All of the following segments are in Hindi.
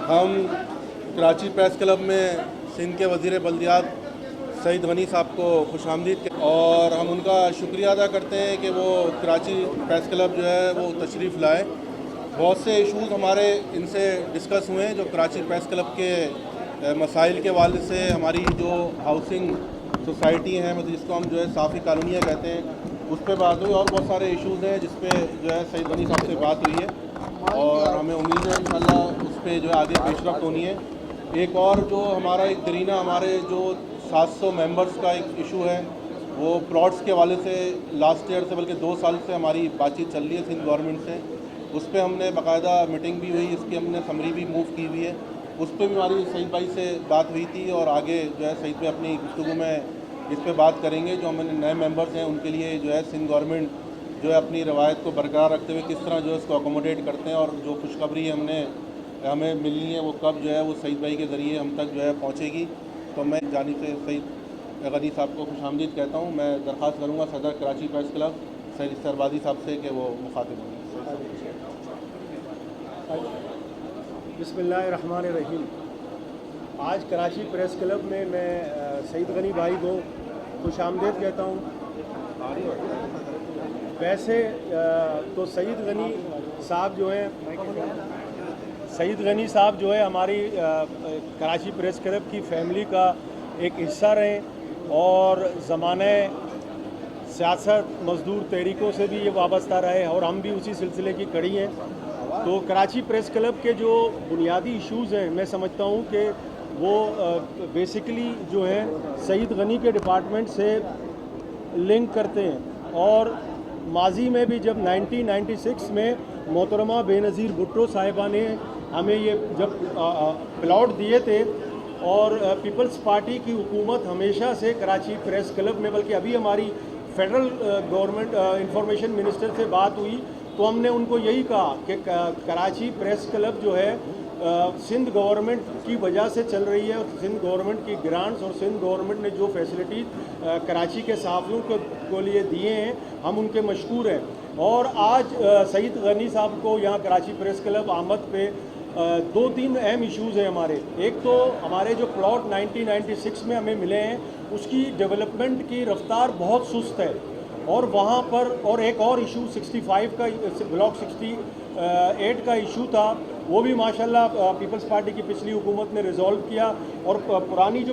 हम कराची प्रेस क्लब में सिंध के वज़ीर बल्दियात सईद गनी साहब को खुशामदीद के और हम उनका शुक्रिया अदा करते हैं कि वो कराची प्रेस क्लब जो है वो तशरीफ़ लाए। बहुत से इशूज़ हमारे इनसे डिस्कस हुए हैं जो कराची प्रेस क्लब के मसाइल के वाले से, हमारी जो हाउसिंग सोसाइटी है मतलब जिसको हम जो है साफ़ी कॉलोनियाँ कहते हैं, उस पर बात हुई और बहुत सारे इशूज़ हैं जिस पे जो है सईद गनी साहब से बात हुई है और हमें उम्मीद है इंशाल्लाह उस पर जो है आगे पेशरफ्त होनी है। एक और जो हमारा एक दरीना हमारे जो 700 मेंबर्स का एक इशू है वो प्लॉट्स के हवाले से लास्ट ईयर से बल्कि 2 साल से हमारी बातचीत चल रही है सिंध गवर्नमेंट से। उस पर हमने बाकायदा मीटिंग भी हुई, इसकी हमने समरी भी मूव की हुई है। उस पर भी हमारी सईद भाई से बात हुई थी और आगे जो है सईद भाई अपनी गुफ्तगू में इस पर बात करेंगे। जो हमारे नए मेंबर्स हैं उनके लिए जो है सिंध गवर्नमेंट जो है अपनी रवायत को बरकरार रखते हुए किस तरह जो है उसको अकोमोडेट करते हैं और जो खुशखबरी हमें मिलनी है वो कब जो है वो सईद भाई के ज़रिए हम तक जो है पहुँचेगी। तो मैं जानिब से सईद गनी साहब को खुशामदीद कहता हूँ। मैं दरख्वास्त करूँगा सदर कराची प्रेस क्लब सईद सरबाजी साहब से कि वो मुखातिब हों। बिस्मिल्लाहिर्रहमानिर्रहीम। आज कराची प्रेस क्लब में मैं सईद गनी भाई को खुशामदीद कहता हूँ। वैसे तो सईद गनी साहब जो है हमारी कराची प्रेस क्लब की फैमिली का एक हिस्सा रहे और ज़माने सियासत मज़दूर तहरीकों से भी ये वाबस्ता रहे और हम भी उसी सिलसिले की कड़ी हैं। तो कराची प्रेस क्लब के जो बुनियादी इश्यूज़ हैं मैं समझता हूँ कि वो बेसिकली जो है सईद गनी के डिपार्टमेंट से लिंक करते हैं। और माजी में भी जब 1996 में मोहतरमा बेनज़ीर भुट्टो साहिबा ने हमें ये जब प्लॉट दिए थे और पीपल्स पार्टी की हुकूमत हमेशा से कराची प्रेस क्लब में, बल्कि अभी हमारी फेडरल गवर्नमेंट इंफॉर्मेशन मिनिस्टर से बात हुई तो हमने उनको यही कहा कि कराची प्रेस क्लब जो है सिंध गवर्नमेंट की वजह से चल रही है और सिंध गवर्नमेंट की ग्रांट्स और सिंध गवर्नमेंट ने जो फैसिलिटीज़ कराची के सहाफ़ियों को लिए दिए हैं हम उनके मशकूर हैं। और आज सईद गनी साहब को यहाँ कराची प्रेस क्लब आमद पे 2-3 अहम इश्यूज़ हैं हमारे। एक तो हमारे जो प्लॉट 1996 में हमें मिले हैं उसकी डेवलपमेंट की रफ्तार बहुत सुस्त है और वहाँ पर और एक और इशू 65 का ब्लॉक 68 का इशू था वो भी माशाल्लाह पीपल्स पार्टी की पिछली हुकूमत ने रिजॉल्व किया और पुरानी जो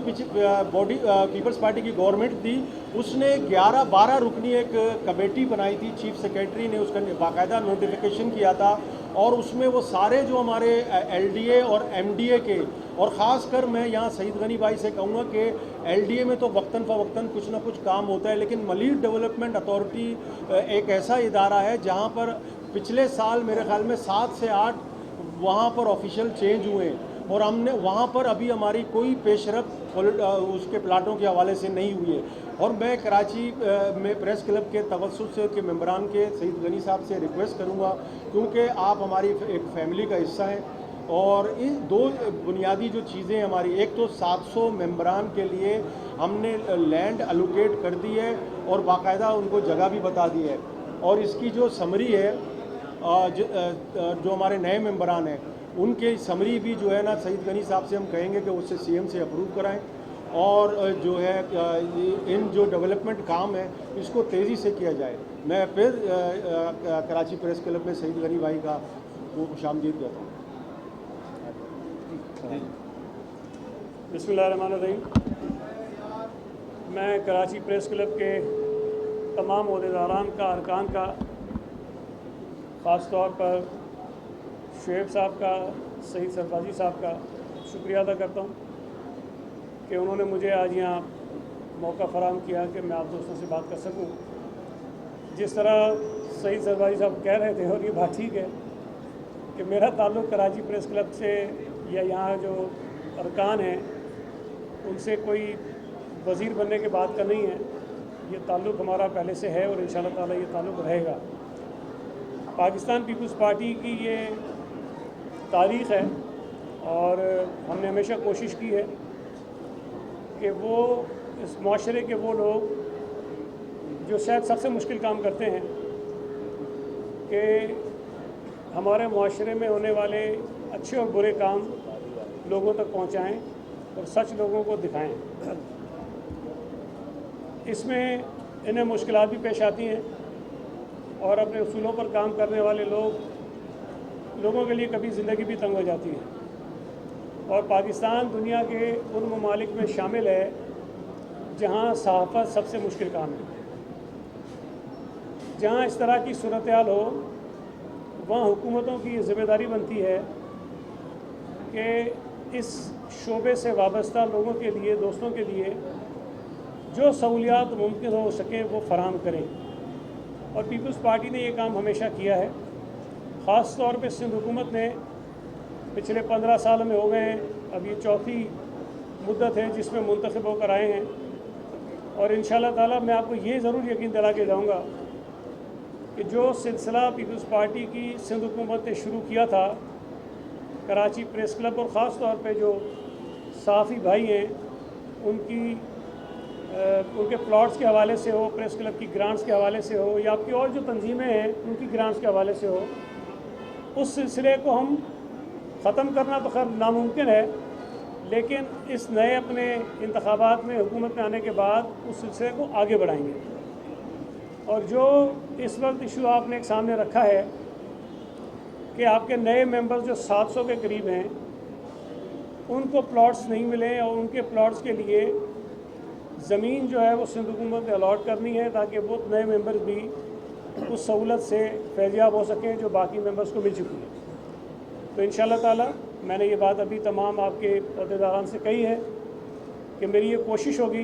बॉडी पीपल्स पार्टी की गवर्नमेंट थी उसने 11-12 रुकनी एक कमेटी बनाई थी, चीफ सेक्रेटरी ने उसका बाकायदा नोटिफिकेशन किया था और उसमें वो सारे जो हमारे एलडीए और एमडीए के, और ख़ास कर मैं यहाँ सईद गनी भाई से कहूँगा कि एलडीए में तो वक्तन फ़वक्तन कुछ ना कुछ काम होता है, लेकिन मलीर डेवलपमेंट अथॉरिटी एक ऐसा इदारा है जहाँ पर पिछले साल मेरे ख्याल में 7 से 8 वहाँ पर ऑफिशियल चेंज हुए हैं और हमने वहाँ पर अभी हमारी कोई पेशरफ उसके प्लाटों के हवाले से नहीं हुई है। और मैं कराची में प्रेस क्लब के तवज्जुह से के मेंबरान के सईद गनी साहब से रिक्वेस्ट करूँगा, क्योंकि आप हमारी एक फैमिली का हिस्सा हैं और इन 2 बुनियादी जो चीज़ें हमारी, एक तो 700 मेंबरान के लिए हमने लैंड एलोकेट कर दी है और बाकायदा उनको जगह भी बता दी है और इसकी जो समरी है जो हमारे नए मेंबरान हैं उनके समरी भी जो है ना सईद गनी साहब से हम कहेंगे कि उससे सीएम से अप्रूव कराएं और जो है इन जो डेवलपमेंट काम है इसको तेज़ी से किया जाए। मैं फिर कराची प्रेस क्लब में सईद गनी भाई का वो खुशामदीद करता हूँ। बिस्मिल्लाहिर्रहमानिर्रहीम। मैं कराची प्रेस क्लब के तमाम ओहदेदारान का, अरकान का, ख़ास तौर पर शुएब साहब का, सईद सरबाजी साहब का शुक्रिया अदा करता हूँ कि उन्होंने मुझे आज यहाँ मौका फ़राहम किया कि मैं आप दोस्तों से बात कर सकूँ। जिस तरह सईद सरबाजी साहब कह रहे थे और ये बात ठीक है कि मेरा ताल्लुक़ कराची प्रेस क्लब से या यहाँ जो अरकान हैं उनसे कोई वज़ीर बनने के बाद का नहीं है। ये ताल्लुक़ हमारा पहले से है और इंशाअल्लाह ताला ये ताल्लुक़ रहेगा। पाकिस्तान पीपल्स पार्टी की ये तारीख़ है और हमने हमेशा कोशिश की है कि वो इस माशरे के वो लोग जो शायद सबसे मुश्किल काम करते हैं कि हमारे माशरे में होने वाले अच्छे और बुरे काम लोगों तक पहुंचाएं और सच लोगों को दिखाएं। इसमें इन्हें मुश्किलात भी पेश आती हैं और अपने उसूलों पर काम करने वाले लोगों के लिए कभी ज़िंदगी भी तंग हो जाती है। और पाकिस्तान दुनिया के उन ममालिक में शामिल है जहाँ सहाफ़त सबसे मुश्किल काम है। जहाँ इस तरह की सूरत हाल हो वहाँ हुकूमतों की ज़िम्मेदारी बनती है कि इस शोबे से वाबस्ता लोगों के लिए, दोस्तों के लिए जो सहूलियात मुमकिन हो सके वो फराहम करें। और पीपल्स पार्टी ने ये काम हमेशा किया है। ख़ास तौर पे सिंध हुकूमत ने पिछले 15 साल में हो गए हैं, अब ये चौथी मुद्दत है जिसमें मुंतखब होकर आए हैं। और इंशाअल्लाह ताला मैं आपको ये ज़रूर यकीन दिला के जाऊँगा कि जो सिलसिला पीपल्स पार्टी की सिंध हुकूमत ने शुरू किया था, कराची प्रेस क्लब और ख़ास तौर पे जो सहाफ़ी भाई हैं उनके प्लॉट्स के हवाले से हो, प्रेस क्लब की ग्रांट्स के हवाले से हो, या आपकी और जो तंजीमें हैं उनकी ग्रांट्स के हवाले से हो, उस सिलसिले को हम ख़त्म करना तो खैर नामुमकिन है, लेकिन इस नए अपने इंतखाबात में हुकूमत में आने के बाद उस सिलसिले को आगे बढ़ाएंगे। और जो इस वक्त इशू आपने एक सामने रखा है कि आपके नए मेंबर्स जो 700 के करीब हैं उनको प्लॉट्स नहीं मिले और उनके प्लॉट्स के लिए ज़मीन जो है वो सिंध हुकूमत ने अलॉट करनी है ताकि वो नए मेंबर्स भी उस सहूलत से फैज़याब हो सकें जो बाकी मेंबर्स को मिल चुकी है। तो इंशाअल्लाह ताला मैंने ये बात अभी तमाम आपके अहदेदारान से कही है कि मेरी ये कोशिश होगी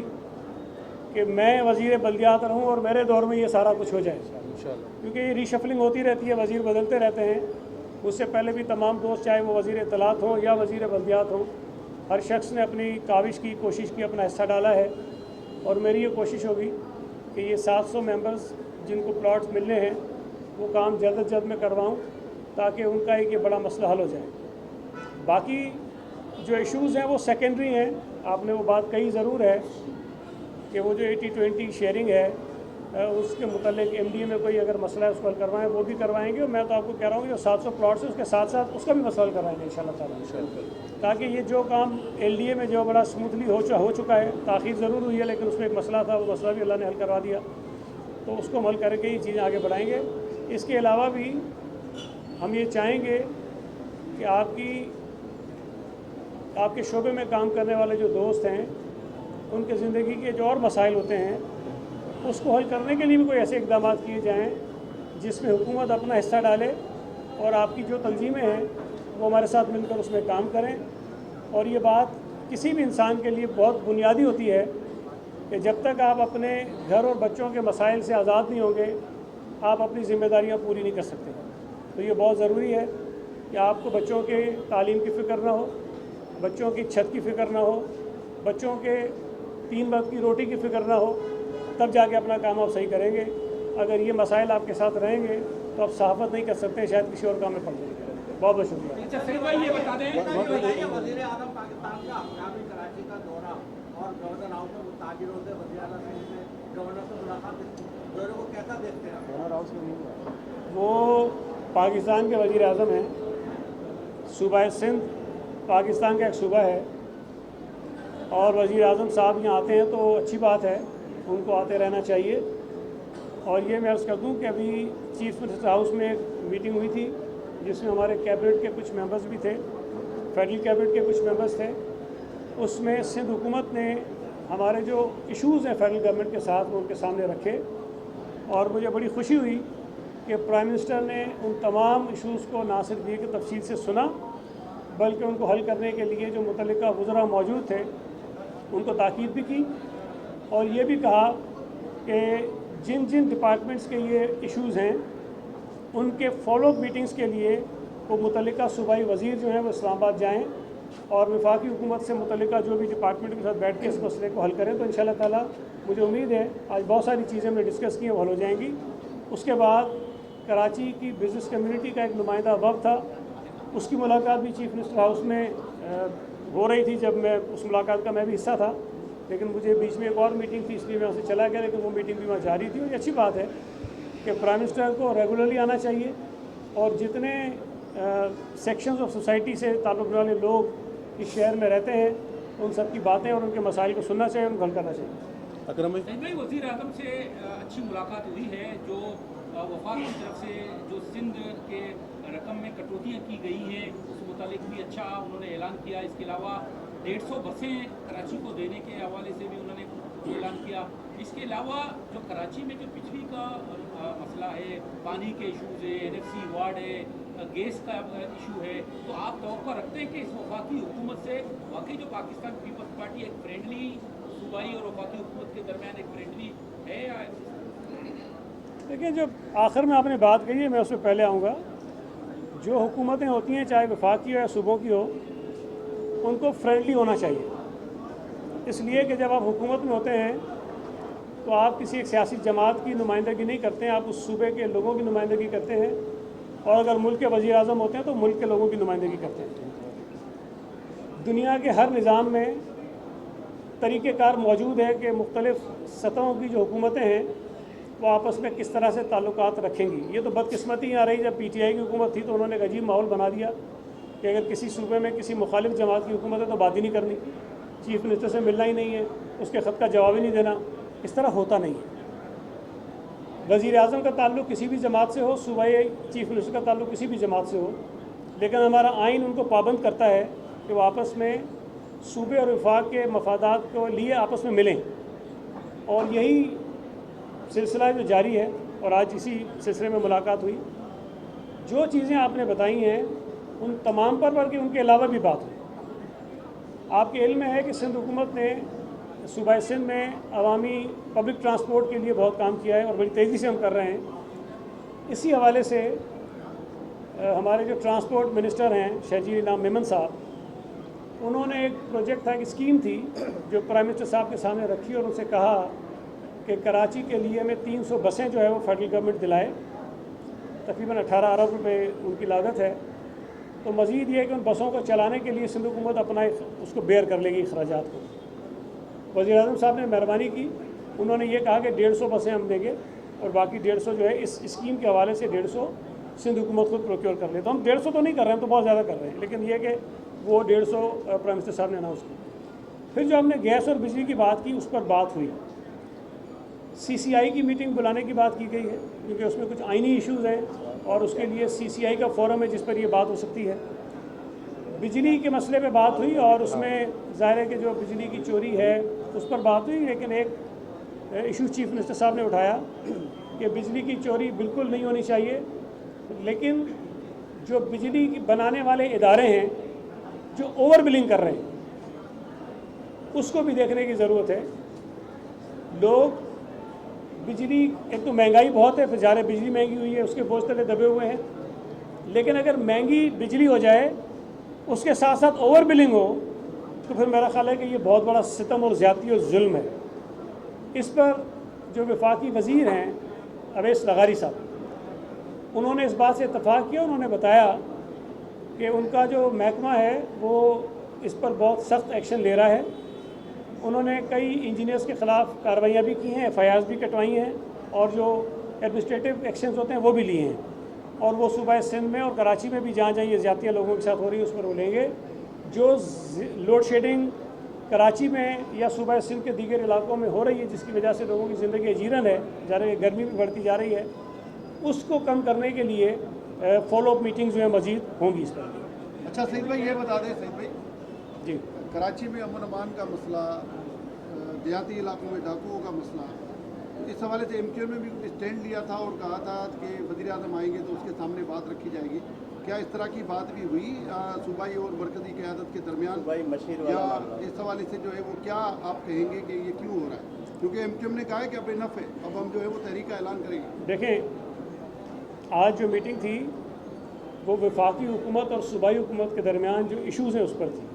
कि मैं वज़ीर बल्दियात रहूँ और मेरे दौर में ये सारा कुछ हो जाए इंशाअल्लाह, क्योंकि ये रीशफलिंग होती रहती है, वज़ीर बदलते रहते हैं। उससे पहले भी तमाम दोस्त, चाहे वो वज़ीर इत्तलात हों या वज़ीर बल्दियात हों, हर शख्स ने अपनी काविश की, कोशिश की, अपना हिस्सा डाला है। और मेरी ये कोशिश होगी कि ये 700 मेंबर्स जिनको प्लॉट्स मिलने हैं वो काम जल्द अज जल्द में करवाऊँ ताकि उनका एक ये बड़ा मसला हल हो जाए। बाकी जो इश्यूज़ हैं वो सेकेंडरी हैं। आपने वो बात कही ज़रूर है कि वो जो 80-20 शेयरिंग है उसके मुतालिक MDA में कोई अगर मसला है उसको हल करवाएं, वो भी करवाएंगे। और मैं तो आपको कह रहा हूँ जो 700 प्लॉट्स हैं उसके साथ साथ उसका भी मसला हल करवाएंगे इंशाअल्लाह ताला, ताकि ये जो काम LDA में जो बड़ा स्मूथली हो चुका है, ताख़ीर ज़रूर हुई है लेकिन उसमें एक मसला था, वो मसला भी अल्लाह ने हल करवा दिया, तो उसको हम हल करके ये चीज़ें आगे बढ़ाएँगे। इसके अलावा भी हम ये चाहेंगे कि आपके शोबे में काम करने वाले जो दोस्त हैं उनके ज़िंदगी के जो और मसाइल होते हैं उसको हल करने के लिए भी कोई ऐसे इक़दाम किए जाएँ जिसमें हुकूमत अपना हिस्सा डाले और आपकी जो तंजीमें हैं वो हमारे साथ मिलकर उसमें काम करें। और ये बात किसी भी इंसान के लिए बहुत बुनियादी होती है कि जब तक आप अपने घर और बच्चों के मसाइल से आज़ाद नहीं होंगे आप अपनी ज़िम्मेदारियाँ पूरी नहीं कर सकते। तो ये बहुत ज़रूरी है कि आपको बच्चों के तालीम की फ़िक्र ना हो, बच्चों की छत की फ़िक्र ना हो, बच्चों के 3 वक्त की रोटी की फ़िक्र ना हो, तब जाके अपना काम आप सही करेंगे। अगर ये मसाइल आपके साथ रहेंगे तो आप सहाफ़त नहीं कर सकते, शायद किसी और काम में पड़ जाएंगे। बहुत बहुत शुक्रिया। ये बता दें वज़ीर आज़म पाकिस्तान का अफगानी कराची का दौरा और गवर्नर हाउस में ताजिरों से वज़ीर आज़म से गवर्नर से मुलाकात दौरे को कैसा देखते हैं? गवर्नर हाउस में नहीं, वो पाकिस्तान के वज़ीर आज़म हैं। सूबा सिंध पाकिस्तान का एक सूबा है और वज़ीर आज़म साहब यहाँ आते हैं तो अच्छी बात है, उनको आते रहना चाहिए। और ये मैं अर्ज़ कर दूँ कि अभी चीफ मिनिस्टर हाउस में एक मीटिंग हुई थी जिसमें हमारे कैबिनेट के कुछ मेंबर्स भी थे, फेडरल कैबिनेट के कुछ मेंबर्स थे। उसमें सिंध हुकूमत ने हमारे जो इश्यूज़ हैं फेडरल गवर्नमेंट के साथ वो उनके सामने रखे और मुझे बड़ी खुशी हुई कि प्राइम मिनिस्टर ने उन तमाम इश्यूज़ को ना सिर्फ ये कि तफसील से सुना बल्कि उनको हल करने के लिए जो मुतल्लिका वज़रा मौजूद थे उनको ताकीद भी की और ये भी कहा कि जिन जिन डिपार्टमेंट्स के ये इश्यूज़ हैं उनके फॉलोअप मीटिंग्स के लिए वो मुतल्लिका सूबाई वज़ीर जो हैं वो इस्लामाबाद जाएँ और वफाकी हुकूमत से मुतल्लिका जो भी डिपार्टमेंट के साथ बैठ के इस मसले को हल करें। तो इंशाअल्लाह ताला मुझे उम्मीद है आज बहुत सारी चीज़ें हमने डिस्कस की हैं वो हल हो जाएंगी। उसके बाद कराची की बिज़नेस कम्युनिटी का एक नुमाइंदा वफ़द था, उसकी मुलाकात भी चीफ मिनिस्टर हाउस में हो रही थी जब मैं उस मुलाकात का मैं भी हिस्सा था, लेकिन मुझे बीच में एक और मीटिंग थी इसलिए मैं उसे चला गया, लेकिन वो मीटिंग भी वहाँ जारी थी। और ये अच्छी बात है कि प्राइम मिनिस्टर को रेगुलरली आना चाहिए और जितने सेक्शंस ऑफ सोसाइटी से ताल्लुक़ वाले लोग इस शहर में रहते हैं, उन सब की बातें और उनके मसाइल को सुनना चाहिए, उनको हल करना चाहिए। अकरम भाई, सईद भाई, वज़ीर आज़म से अच्छी मुलाकात हुई है। जो वफाक की तरफ से जो सिंध के रकम में कटौतियाँ की गई हैं उस मुतालिक भी अच्छा उन्होंने ऐलान किया। इसके अलावा 150 बसें कराची को देने के हवाले से भी उन्होंने ऐलान किया। इसके अलावा जो कराची में जो बिजली का मसला है, पानी के इशूज़ है, NFC वार्ड है, गैस का इशू है, तो आप तवक्को रखते हैं कि इस वफाकी हुकूमत से वाकई जो पाकिस्तान पीपल्स पार्टी एक फ्रेंडली सूबाई और वफाकी हुकूमत के दरमियान एक फ्रेंडली है या? देखिए, जब आखिर में आपने बात कही है, मैं उससे पहले आऊँगा। जो हुकूमतें होती हैं, चाहे वफाकी हो या सूबों की हो, उनको फ्रेंडली होना चाहिए। इसलिए कि जब आप हुकूमत में होते हैं तो आप किसी एक सियासी जमात की नुमाइंदगी नहीं करते हैं, आप उस सूबे के लोगों की नुमाइंदगी करते हैं। और अगर मुल्क के वज़ीर आज़म होते हैं तो मुल्क के लोगों की नुमाइंदगी करते हैं। दुनिया के हर निज़ाम में तरीक़ेकार मौजूद है कि मुख्तलिफ़ सतहों की जो हुकूमतें हैं वो आपस में किस तरह से ताल्लुकात रखेंगी। ये तो बदकिस्मती आ रही, जब PTI की हुकूमत थी तो उन्होंने एक अजीब माहौल बना दिया कि अगर किसी सूबे में किसी मुखालिफ जमात की हुकूमत है तो बात ही नहीं करनी, चीफ़ मिनिस्टर से मिलना ही नहीं है, उसके ख़त का जवाब ही नहीं देना। इस तरह होता नहीं है। वज़ीर आज़म का ताल्लुक़ किसी भी जमात से हो, सूबाई चीफ़ मिनिस्टर का ताल्लुक़ किसी भी जमात से हो, लेकिन हमारा आइन उनको पाबंद करता है कि वो आपस में सूबे और वफाक के मफादात को लिए आपस में मिलें। और यही सिलसिला जो जारी है, और आज इसी सिलसिले में मुलाकात हुई। जो चीज़ें आपने बताई हैं उन तमाम पर, बल्कि उनके अलावा भी बात हुई। आपके इल्म में है कि सिंध हुकूमत ने सूबा सिंध में अवामी पब्लिक ट्रांसपोर्ट के लिए बहुत काम किया है और बड़ी तेज़ी से हम कर रहे हैं। इसी हवाले से हमारे जो ट्रांसपोर्ट मिनिस्टर हैं शहजी इनाम मेमन साहब, उन्होंने एक प्रोजेक्ट था, एक स्कीम थी जो प्राइम मिनिस्टर साहब के सामने रखी और उनसे कहा कि कराची के लिए हमें 300 बसें जो है वो फेडरल गवर्नमेंट दिलाए। तकरीबन 18 अरब रुपए उनकी लागत है। तो मज़ीद ये है कि उन बसों को चलाने के लिए सिंध हुकूमत अपना उसको बेयर कर लेगी अखराजात को। वज़ीर आज़म साहब ने मेहरबानी की, उन्होंने ये कहा कि 150 बसें हम देंगे और बाकी 150 जो है इस स्कीम के हवाले से 150 सिंध हुकूमत खुद प्रोक्योर कर ले। तो हम 150 तो नहीं कर रहे हैं, तो बहुत ज़्यादा कर रहे हैं, लेकिन ये कि वो 150 प्राइम मिनिस्टर साहब ने अनाउंस की। फिर जो हमने गैस और बिजली की बात की, उस पर बात हुई। CCI की मीटिंग बुलाने की बात की गई है, क्योंकि उसमें कुछ आइनी इश्यूज़ हैं और उसके लिए CCI का फोरम है जिस पर ये बात हो सकती है। बिजली के मसले पे बात हुई और उसमें ज़ाहिर है कि जो बिजली की चोरी है उस पर बात हुई, लेकिन एक इशू चीफ मिनिस्टर साहब ने उठाया कि बिजली की चोरी बिल्कुल नहीं होनी चाहिए, लेकिन जो बिजली बनाने वाले इदारे हैं जो ओवर बिलिंग कर रहे हैं उसको भी देखने की ज़रूरत है। लोग बिजली, एक तो महंगाई बहुत है, फिर ज़्यादा बिजली महंगी हुई है, उसके बोझ तले दबे हुए हैं। लेकिन अगर महंगी बिजली हो जाए, उसके साथ साथ ओवर बिलिंग हो, तो फिर मेरा ख्याल है कि ये बहुत बड़ा सितम और ज़्यादती और जुल्म है। इस पर जो वफाकी वज़ीर हैं अवैस लगारी साहब, उन्होंने इस बात से इत्तफ़ाक़ किया। उन्होंने बताया कि उनका जो महकमा है वो इस पर बहुत सख्त एक्शन ले रहा है। उन्होंने कई इंजीनियर्स के ख़िलाफ़ कार्रवाइयाँ भी की हैं, FIRs भी कटवाई हैं और जो एडमिनिस्ट्रेटिव एक्शंस होते हैं वो भी लिए हैं। और वो सूबा सिंध में और कराची में भी जहाँ जहाँ ये ज़्यादतियाँ लोगों के साथ हो रही है उस पर वो लेंगे। जो लोड शेडिंग कराची में या सूबा सिंध के दीगर इलाकों में हो रही है, जिसकी वजह से लोगों की ज़िंदगी अजीरन है, ज़्यादा गर्मी भी बढ़ती जा रही है, उसको कम करने के लिए फॉलोअप मीटिंग्स जो है मज़ीद होंगी इस पर। अच्छा सईद भाई, ये बता दें सईद भाई जी, कराची में अमन अमान का मसला, देहाती इलाकों में डाकुओं का मसला, इस हवाले से MQ में भी स्टैंड लिया था और कहा था कि वज़ीर आज़म आएंगे तो उसके सामने बात रखी जाएगी। क्या इस तरह की बात भी हुई सूबाई और मरकज़ी क़यादत के दरमियान, या इस हवाले से जो है वो क्या आप कहेंगे कि ये क्यों हो रहा है? क्योंकि MQ ने कहा है कि अब इनफ है, अब हम जो है वो तहरीक का ऐलान करेंगे। देखें, आज जो मीटिंग थी वो वफाकी हुकूमत और सूबाई हुकूमत के दरमियान जो इश्यूज़ हैं उस पर थी।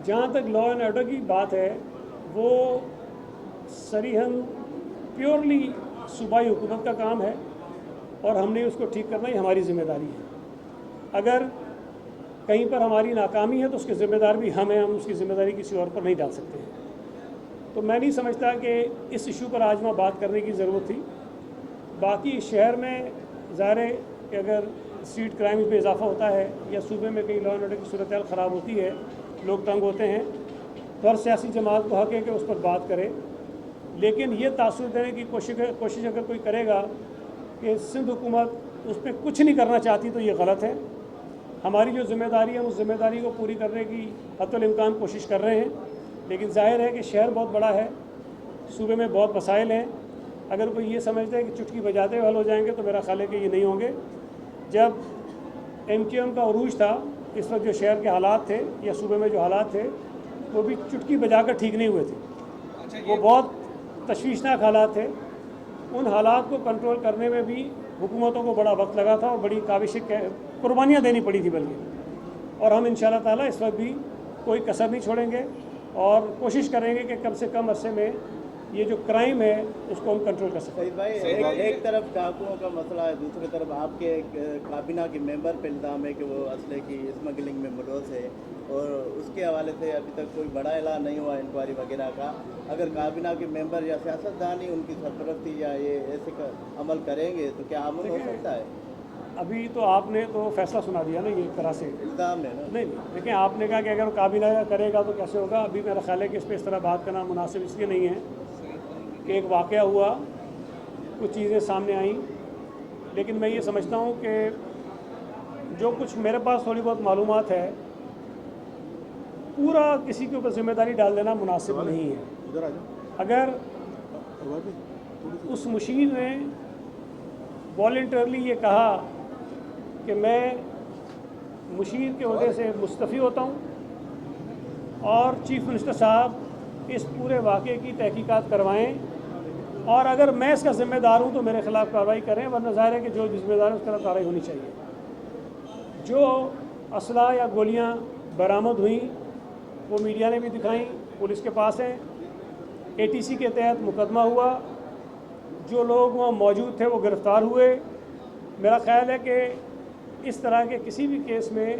जहाँ तक लॉ एंड ऑर्डर की बात है, वो सरीहन प्योरली सूबाई हुकूमत का काम है और हमने उसको ठीक करना ही हमारी ज़िम्मेदारी है। अगर कहीं पर हमारी नाकामी है तो उसके ज़िम्मेदार भी हम हैं, हम उसकी ज़िम्मेदारी किसी और पर नहीं डाल सकते हैं। तो मैं नहीं समझता कि इस इशू पर आज वहाँ बात करने की ज़रूरत थी। बाकी शहर में ज़ाहिर है कि अगर स्ट्रीट क्राइम में इजाफा होता है या सूबे में कई लॉ एंड ऑर्डर की सूरत हाल ख़राब होती है, लोग तंग होते हैं, तो हर सियासी जमात को हक है कि उस पर बात करे। लेकिन ये तासुर देने की कोशिश अगर कोई करेगा कि सिंध हुकूमत उस पर कुछ नहीं करना चाहती तो ये गलत है। हमारी जो जिम्मेदारी है उस जिम्मेदारी को पूरी करने की हत्तुल इम्कान कोशिश कर रहे हैं। लेकिन जाहिर है कि शहर बहुत बड़ा है, सूबे में बहुत मसाइल हैं। अगर कोई ये समझता है कि चुटकी बजाते हुए हल हो जाएंगे तो मेरा ख्याल है कि ये नहीं होंगे। जब MQM का उरूज था, इस वक्त जो शहर के हालात थे या सूबे में जो हालात थे वो भी चुटकी बजाकर ठीक नहीं हुए थे। वो बहुत तशवीशनाक हालात थे। उन हालात को कंट्रोल करने में भी हुकूमतों को बड़ा वक्त लगा था और बड़ी काविश कुर्बानियाँ देनी पड़ी थी बल्कि। और हम इंशाअल्लाह ताला इस वक्त भी कोई कसर नहीं छोड़ेंगे और कोशिश करेंगे कि कम से कम अरसे में ये जो क्राइम है उसको हम कंट्रोल कर सकें। सईद भाई, एक तरफ डाकुओं का मसला है, दूसरी तरफ आपके काबीना के मेंबर पे इल्ज़ाम है कि वो असले की स्मगलिंग में मुलव्वस है और उसके हवाले से अभी तक कोई बड़ा ऐलान नहीं हुआ इंक्वायरी वगैरह का। अगर काबीना के मेंबर या सियासतदान ही उनकी सरपरस्ती या ये ऐसे अमल करेंगे तो क्या अमल हो सकता है? अभी तो आपने तो फैसला सुना दिया ना, ये एक तरह से इल्ज़ाम है ना। नहीं, देखिए आपने कहा कि अगर काबीना करेगा तो कैसे होगा। अभी मेरा ख्याल है कि इस पर इस तरह बात करना मुनासिब इसलिए नहीं है कि एक वाक़या हुआ, कुछ चीज़ें सामने आईं, लेकिन मैं ये समझता हूँ कि जो कुछ मेरे पास थोड़ी बहुत मालूमात है पूरा किसी के ऊपर जिम्मेदारी डाल देना मुनासिब नहीं है। अगर उस मुशीर ने वॉलंटरली ये कहा कि मैं मुशीर के ओहदे से मुस्तफ़ी होता हूँ और चीफ़ मिनिस्टर साहब इस पूरे वाक़े की तहकीकात करवाएं और अगर मैं इसका ज़िम्मेदार हूँ तो मेरे ख़िलाफ़ कार्रवाई करें, वरना ज़ाहिर है कि जो जिम्मेदार है उसके खिलाफ कार्रवाई होनी चाहिए। जो असला या गोलियाँ बरामद हुई वो मीडिया ने भी दिखाई, पुलिस के पास हैं, ATC के तहत मुकदमा हुआ, जो लोग वहाँ मौजूद थे वो गिरफ़्तार हुए। मेरा ख़्याल है कि इस तरह के किसी भी केस में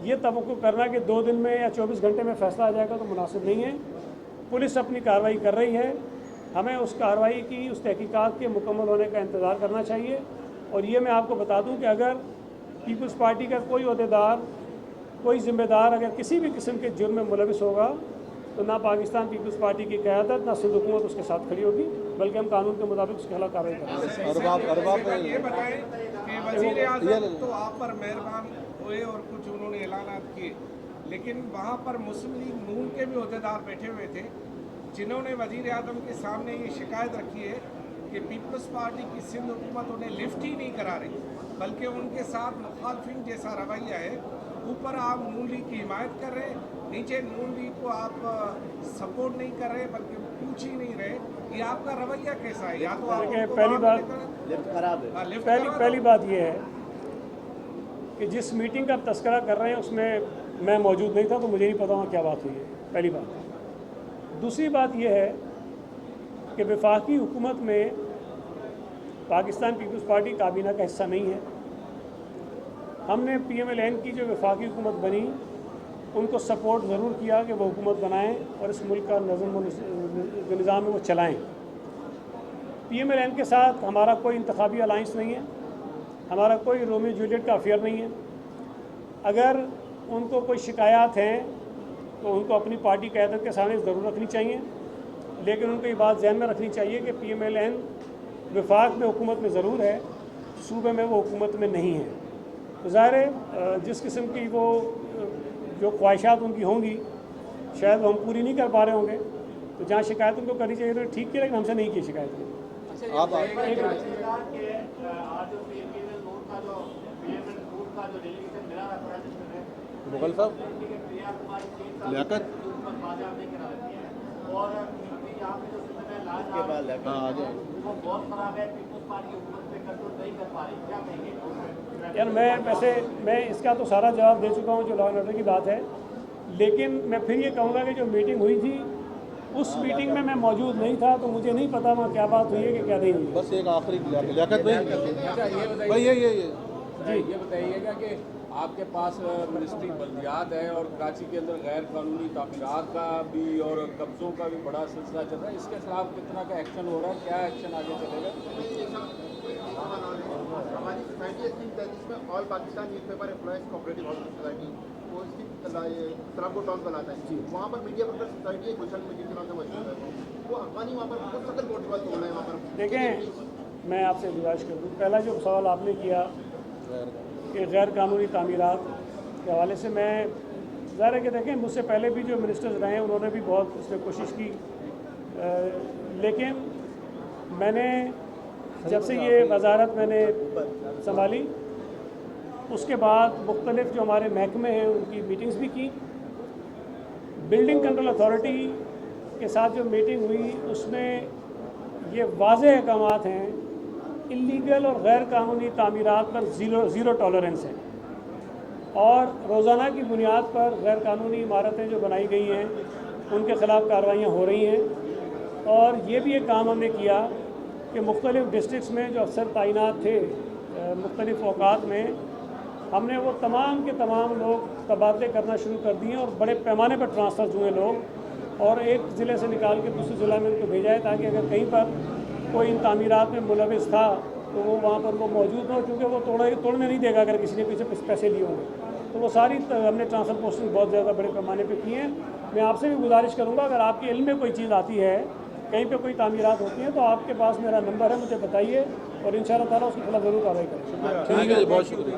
ये तवक्को करना कि 2 दिन में या 24 घंटे में फ़ैसला आ जाएगा तो मुनासिब नहीं है। पुलिस अपनी कार्रवाई कर रही है, हमें उस कार्रवाई की, उस तहकीकात के मुकम्मल होने का इंतज़ार करना चाहिए। और ये मैं आपको बता दूं कि अगर पीपल्स पार्टी का कोई अहदेदार, कोई ज़िम्मेदार अगर किसी भी किस्म के जुर्म में मुलविस होगा तो ना पाकिस्तान पीपल्स पार्टी की क़यादत ना सिंध हुकूमत उसके साथ खड़ी होगी, बल्कि हम कानून के मुताबिक उसके खिलाफ कार्रवाई करेंगे। ये बताएं कि वज़ीर-ए-आज़म तो आप पर मेहरबान हुए और कुछ उन्होंने ऐलानात किए, लेकिन वहाँ पर मुस्लिम लीग नून के भी अहदेदार बैठे हुए थे जिन्होंने वज़ीर-ए-आज़म के सामने ये शिकायत रखी है कि पीपल्स पार्टी की सिंध हुकूमत उन्हें लिफ्ट ही नहीं करा रही, बल्कि उनके साथ मुखालफिन जैसा रवैया है। ऊपर आप नून लीग की हिमायत कर रहे, नीचे नून लीग को आप सपोर्ट नहीं कर रहे बल्कि पूछ ही नहीं रहे। ये आपका रवैया कैसा है? या तो आप पहली बात लिफ्ट खराब है। पहली बात यह है कि जिस मीटिंग का तस्करा कर रहे हैं उसमें मैं मौजूद नहीं था तो मुझे नहीं पता वहाँ क्या बात हुई है, पहली बात। दूसरी बात यह है कि वफाकी हुकूमत में पाकिस्तान पीपल्स पार्टी काबीना का हिस्सा नहीं है। हमने PMLN की जो वफाकी हुकूमत बनी उनको सपोर्ट ज़रूर किया कि वो हुकूमत बनाएं और इस मुल्क का जो निज़ाम है वो चलाएं। PMLN के साथ हमारा कोई इंतखाबी अलाइंस नहीं है, हमारा कोई रोमियो जूलियट का अफेयर नहीं है। अगर उनको कोई शिकायत हैं तो उनको अपनी पार्टी क़यादत के सामने ज़रूर रखनी चाहिए, लेकिन उनको ये बात ज़हन में रखनी चाहिए कि PMLN वफाक में हुकूमत में ज़रूर है, सूबे में वो हुकूमत में नहीं है। तो ज़ाहिर है जिस किस्म की वो जो ख्वाहिशात उनकी होंगी शायद वो हम पूरी नहीं कर पा रहे होंगे, तो जहाँ शिकायत उनको करनी चाहिए तो ठीक की, लेकिन हमसे नहीं की शिकायत। आप मुगल साहब लियाकत के बाद यार मैं इसका तो सारा जवाब दे चुका हूँ जो लॉ एंड ऑर्डर की बात है, लेकिन मैं फिर ये कहूँगा कि जो मीटिंग हुई थी उस मीटिंग में मैं मौजूद नहीं था तो मुझे नहीं पता वहाँ क्या बात हुई है कि क्या नहीं हुई। बस एक आखिरी लियाकत भाई ये बताइएगा कि आपके पास मिनिस्ट्री बल्दियात है और कराची के अंदर गैर कानूनी तामीरात का भी और कब्ज़ों का भी बड़ा सिलसिला चल रहा है, इसके खिलाफ कितना का एक्शन हो रहा है, क्या एक्शन आगे चलेगा? सोसाइटी स्कीम है जिसमें all Pakistan newspaper employees cooperative housing society वो इसकी तराबो टाउन पर लाता है। वहाँ पर मीडिया वर्कर सोसाइटी है गुलशन मीडिया के नाम से मशहूर है, वो अफगानी वहाँ पर खुद सकल कोर्ट तोड़ रहे हैं वहाँ पर। देखें, मैं आपसे गुजारिश कर दूँ, पहला जो सवाल आपने किया कि गैर कानूनी तामीरात के हवाले से, मैं ज़ाहिर है कि देखें मुझसे पहले भी जो मिनिस्टर्स रहे हैं उन्होंने भी बहुत इसमें कोशिश की, लेकिन मैंने जब से ये वजारत मैंने संभाली उसके बाद मुख्तलिफ जो हमारे महकमे हैं उनकी मीटिंग्स भी की। बिल्डिंग कंट्रोल अथॉरिटी के साथ जो मीटिंग हुई उसमें ये वाज़ेह अहकामात हैं, इल्लीगल और गैर कानूनी तामीरात पर ज़ीरो टॉलरेंस है और रोज़ाना की बुनियाद पर गैर कानूनी इमारतें जो बनाई गई हैं उनके ख़िलाफ़ कार्रवाइयाँ हो रही हैं। और ये भी एक काम हमने किया कि मुख्तलिफ़ डिस्ट्रिक्ट्स में जो अफसर तैनात थे मुख्तलिफ़ औकात में, हमने वो तमाम के तमाम लोग तबादले करना शुरू कर दिए और बड़े पैमाने पर ट्रांसफ़र हुए लोग, और एक ज़िले से निकाल के दूसरे ज़िला में उनको भेजा है ताकि अगर कहीं पर कोई इन तामीरात में मुलविस था तो वो वहाँ पर वो मौजूद हो, क्योंकि वो तोड़ने नहीं देगा अगर किसी ने पीछे पैसे लिए होंगे। तो वो सारी हमने ट्रांसफ़र पोस्टिंग बहुत ज़्यादा बड़े पैमाने पे की हैं। मैं आपसे भी गुजारिश करूँगा अगर आपके इल्म में कोई चीज़ आती है, कहीं पे कोई तामीरात होती हैं, तो आपके पास मेरा नंबर है, मुझे बताइए और इंशाअल्लाह ताला उसके खिलाफ ज़रूर कार्रवाई करेंगे। ठीक है, बहुत शुक्रिया।